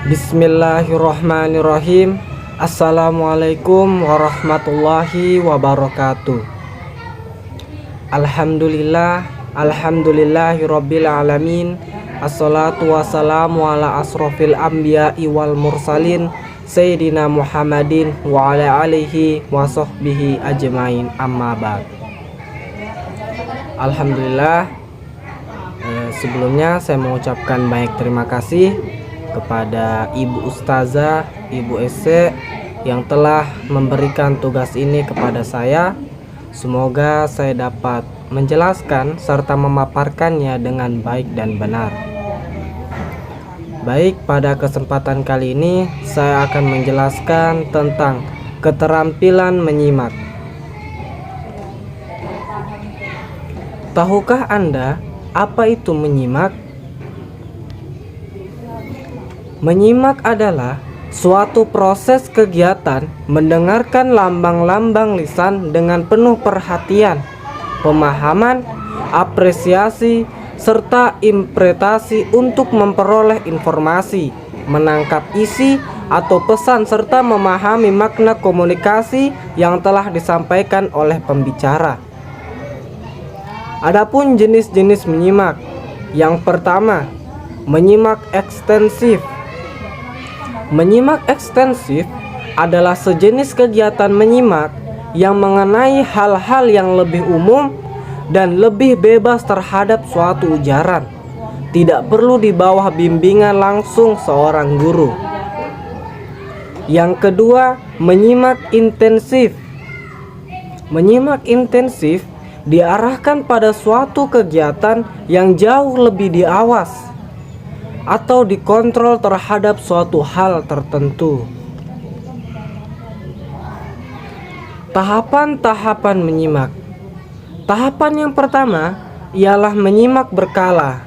Bismillahirrahmanirrahim. Assalamualaikum warahmatullahi wabarakatuh. Alhamdulillahirabbil alamin. Assalatu wassalamu ala asrofil anbiya'i wal mursalin Sayyidina Muhammadin wa ala alihi wa sahbihi ajmain, amma ba'd. Alhamdulillah, sebelumnya saya mengucapkan banyak terima kasih kepada Ibu Ustazah, Ibu Ese yang telah memberikan tugas ini kepada saya. Semoga saya dapat menjelaskan serta memaparkannya dengan baik dan benar. Baik, pada kesempatan kali ini saya akan menjelaskan tentang keterampilan menyimak. Tahukah Anda apa itu menyimak? Menyimak adalah suatu proses kegiatan mendengarkan lambang-lambang lisan dengan penuh perhatian, pemahaman, apresiasi, serta interpretasi untuk memperoleh informasi, menangkap isi atau pesan, serta memahami makna komunikasi yang telah disampaikan oleh pembicara. Adapun jenis-jenis menyimak, yang pertama, menyimak ekstensif. Menyimak ekstensif adalah sejenis kegiatan menyimak yang mengenai hal-hal yang lebih umum dan lebih bebas terhadap suatu ujaran, tidak perlu di bawah bimbingan langsung seorang guru. Yang kedua, menyimak intensif. Menyimak intensif diarahkan pada suatu kegiatan yang jauh lebih diawas atau dikontrol terhadap suatu hal tertentu. Tahapan-tahapan menyimak. Tahapan yang pertama ialah menyimak berkala.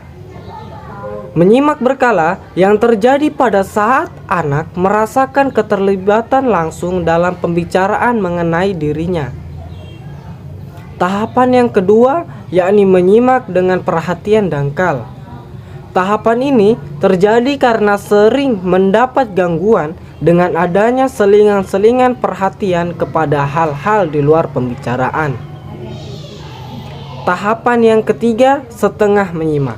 Menyimak berkala yang terjadi pada saat anak merasakan keterlibatan langsung dalam pembicaraan mengenai dirinya. Tahapan yang kedua yakni menyimak dengan perhatian dangkal. Tahapan ini terjadi karena sering mendapat gangguan dengan adanya selingan-selingan perhatian kepada hal-hal di luar pembicaraan. Tahapan yang ketiga, setengah menyimak.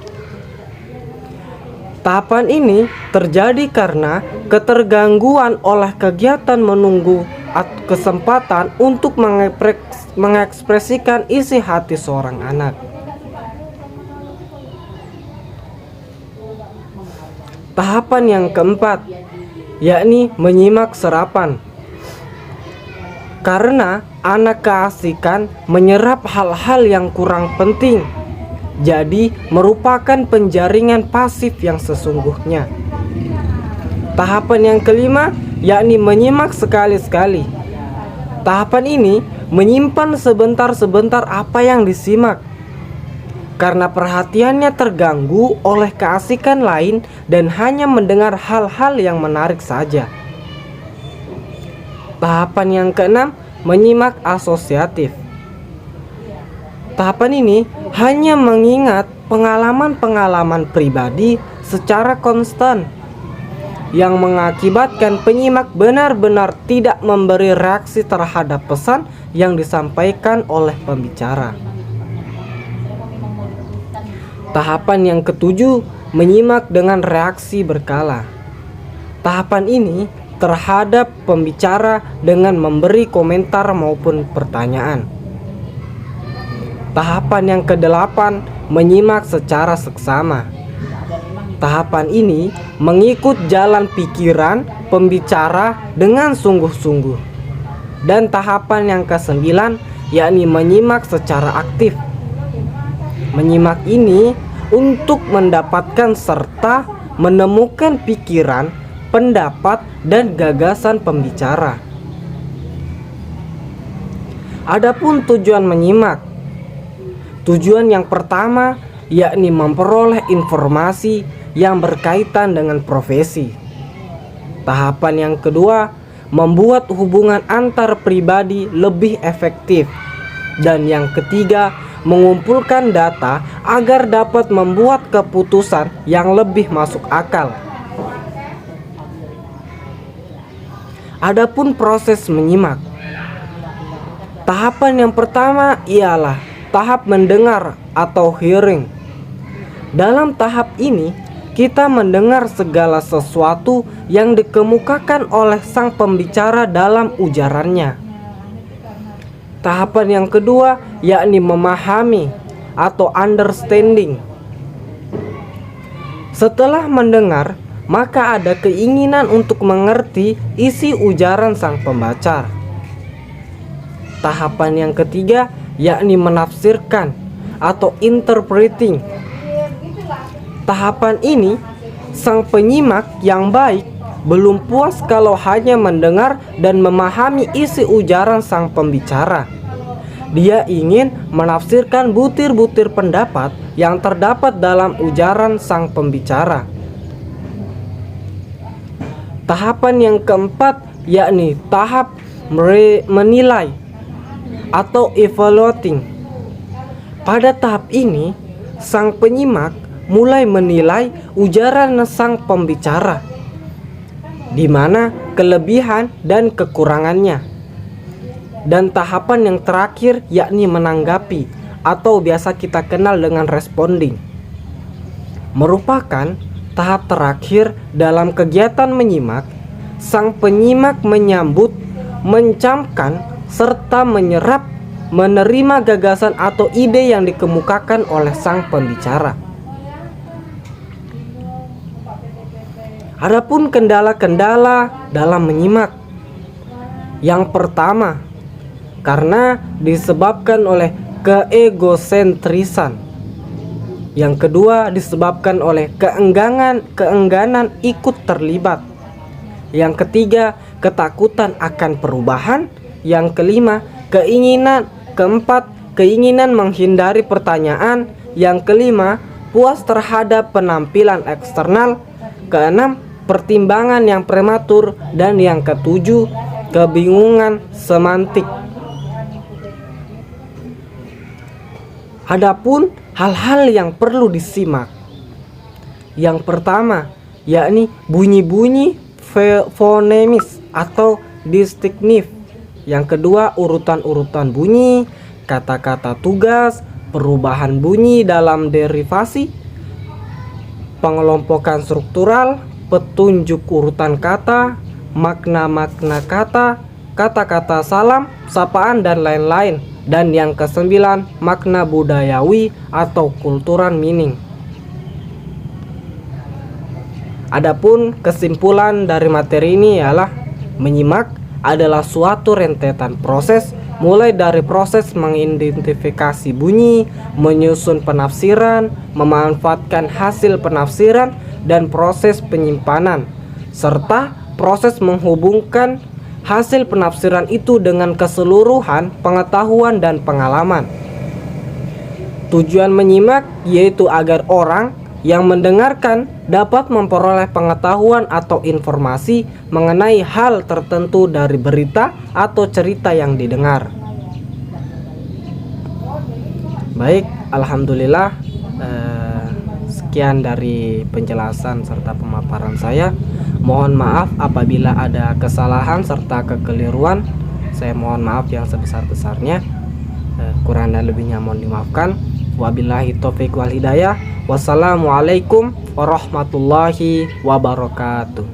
Tahapan ini terjadi karena ketergangguan oleh kegiatan menunggu kesempatan untuk mengekspresikan isi hati seorang anak. Tahapan yang keempat yakni menyimak serapan. Karena anak keasikan menyerap hal-hal yang kurang penting, jadi merupakan penjaringan pasif yang sesungguhnya. Tahapan yang kelima yakni menyimak sekali-sekali. Tahapan ini menyimpan sebentar-sebentar apa yang disimak, karena perhatiannya terganggu oleh keasikan lain dan hanya mendengar hal-hal yang menarik saja. Tahapan yang keenam, menyimak asosiatif. Tahapan ini hanya mengingat pengalaman-pengalaman pribadi secara konstan, yang mengakibatkan penyimak benar-benar tidak memberi reaksi terhadap pesan yang disampaikan oleh pembicara. Tahapan yang ketujuh, menyimak dengan reaksi berkala. Tahapan ini terhadap pembicara dengan memberi komentar maupun pertanyaan. Tahapan yang kedelapan, menyimak secara seksama. Tahapan ini mengikut jalan pikiran pembicara dengan sungguh-sungguh. Dan tahapan yang kesembilan, yakni menyimak secara aktif. Menyimak ini untuk mendapatkan serta menemukan pikiran, pendapat, dan gagasan pembicara. Adapun tujuan menyimak. Tujuan yang pertama yakni memperoleh informasi yang berkaitan dengan profesi. Tahapan yang kedua, membuat hubungan antar pribadi lebih efektif. Dan yang ketiga, mengumpulkan data agar dapat membuat keputusan yang lebih masuk akal. Adapun proses menyimak. Tahapan yang pertama ialah tahap mendengar atau hearing. Dalam tahap ini, kita mendengar segala sesuatu yang dikemukakan oleh sang pembicara dalam ujarannya. Tahapan yang kedua yakni memahami atau understanding. Setelah mendengar, maka ada keinginan untuk mengerti isi ujaran sang pembaca. Tahapan yang ketiga yakni menafsirkan atau interpreting. Tahapan ini, sang penyimak yang baik belum puas kalau hanya mendengar dan memahami isi ujaran sang pembicara. Dia ingin menafsirkan butir-butir pendapat yang terdapat dalam ujaran sang pembicara. Tahapan yang keempat yakni tahap menilai atau evaluating. Pada tahap ini, sang penyimak mulai menilai ujaran sang pembicara, di mana kelebihan dan kekurangannya. Dan tahapan yang terakhir yakni menanggapi atau biasa kita kenal dengan responding, merupakan tahap terakhir dalam kegiatan menyimak. Sang penyimak menyambut, mencamkan, serta menyerap, menerima gagasan atau ide yang dikemukakan oleh sang pembicara. Adapun kendala-kendala dalam menyimak. Yang pertama, karena disebabkan oleh keegosentrisan. Yang kedua, disebabkan oleh keengganan ikut terlibat. Yang ketiga, ketakutan akan perubahan. Yang kelima, keempat, keinginan menghindari pertanyaan. Yang kelima, puas terhadap penampilan eksternal. Keenam, pertimbangan yang prematur. Dan yang ketujuh, kebingungan semantik. Adapun hal-hal yang perlu disimak. Yang pertama yakni bunyi-bunyi fonemis atau distinktif. Yang kedua, urutan-urutan bunyi, kata-kata tugas, perubahan bunyi dalam derivasi, pengelompokan struktural, petunjuk urutan kata, makna-makna kata, kata-kata salam, sapaan, dan lain-lain. Dan yang kesembilan, makna budayawi atau cultural meaning. Adapun kesimpulan dari materi ini ialah menyimak adalah suatu rentetan proses, mulai dari proses mengidentifikasi bunyi, menyusun penafsiran, memanfaatkan hasil penafsiran, dan proses penyimpanan, serta proses menghubungkan hasil penafsiran itu dengan keseluruhan pengetahuan dan pengalaman. Tujuan menyimak yaitu agar orang yang mendengarkan dapat memperoleh pengetahuan atau informasi mengenai hal tertentu dari berita atau cerita yang didengar. Baik, alhamdulillah, sekian dari penjelasan serta pemaparan saya. Mohon maaf apabila ada kesalahan serta kekeliruan. Saya mohon maaf yang sebesar-besarnya. Kurang dan lebihnya mohon dimaafkan. Wabillahi taufiq wal hidayah. Wassalamualaikum warahmatullahi wabarakatuh.